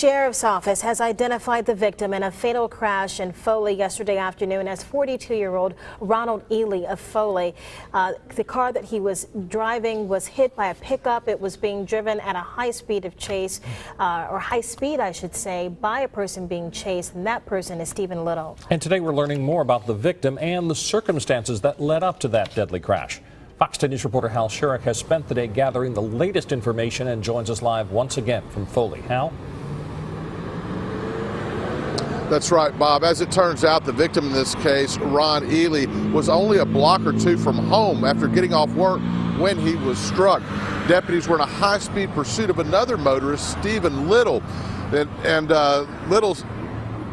Sheriff's Office has identified the victim in a fatal crash in Foley yesterday afternoon as 42-year-old Ronald Ely of Foley. The car that he was driving was hit by a pickup. It was being driven at a high speed of chase, or high speed, I should say, by a person being chased, and that person is Stephen Little. And today we're learning more about the victim and the circumstances that led up to that deadly crash. Fox 10 News reporter Hal Sherrick has spent the day gathering the latest information and joins us live once again from Foley. Hal? That's right, Bob. As it turns out, the victim in this case, Ron Ely, was only a block or two from home after getting off work when he was struck. Deputies were in a high-speed pursuit of another motorist, Stephen Little, and Little's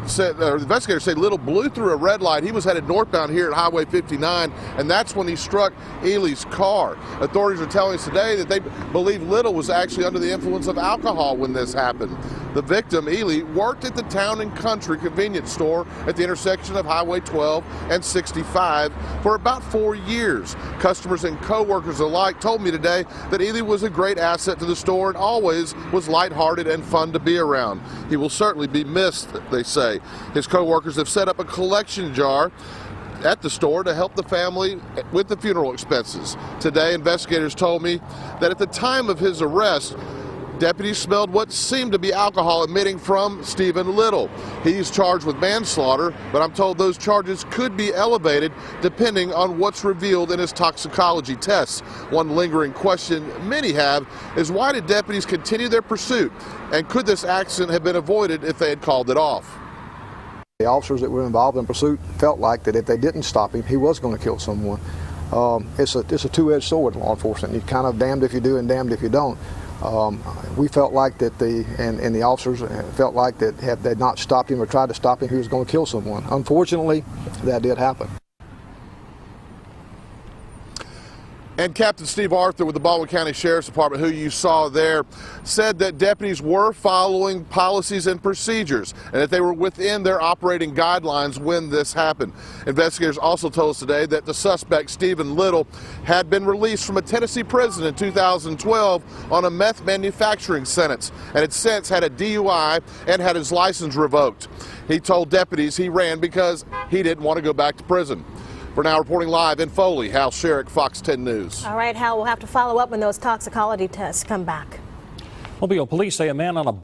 investigators say Little blew through a red light. He was headed northbound here at Highway 59, and that's when he struck Ely's car. Authorities are telling us today that they believe Little was actually under the influence of alcohol when this happened. The victim, Ely, worked at the Town and Country convenience store at the intersection of Highway 12 and 65 for about 4 years. Customers and co-workers alike told me today that Ely was a great asset to the store and always was lighthearted and fun to be around. He will certainly be missed, they say. His co-workers have set up a collection jar at the store to help the family with the funeral expenses. Today, investigators told me that at the time of his arrest, deputies smelled what seemed to be alcohol emitting from Stephen Little. He's charged with manslaughter, but I'm told those charges could be elevated depending on what's revealed in his toxicology tests. One lingering question many have is, why did deputies continue their pursuit? And could this accident have been avoided if they had called it off? The officers that were involved in pursuit felt like that if they didn't stop him, he was going to kill someone. It's a two-edged sword, law enforcement. You're kind of damned if you do and damned if you don't. We felt like that the officers felt like that had they not stopped him or tried to stop him, he was going to kill someone. Unfortunately, that did happen. And Captain Steve Arthur with the Baldwin County Sheriff's Department, who you saw there, said that deputies were following policies and procedures and that they were within their operating guidelines when this happened. Investigators also told us today that the suspect, Stephen Little, had been released from a Tennessee prison in 2012 on a meth manufacturing sentence and had since had a DUI and had his license revoked. He told deputies he ran because he didn't want to go back to prison. For now, reporting live in Foley, Hal Sherrick, Fox 10 News. All right, Hal, we'll have to follow up when those toxicology tests come back. Mobile police say a man on a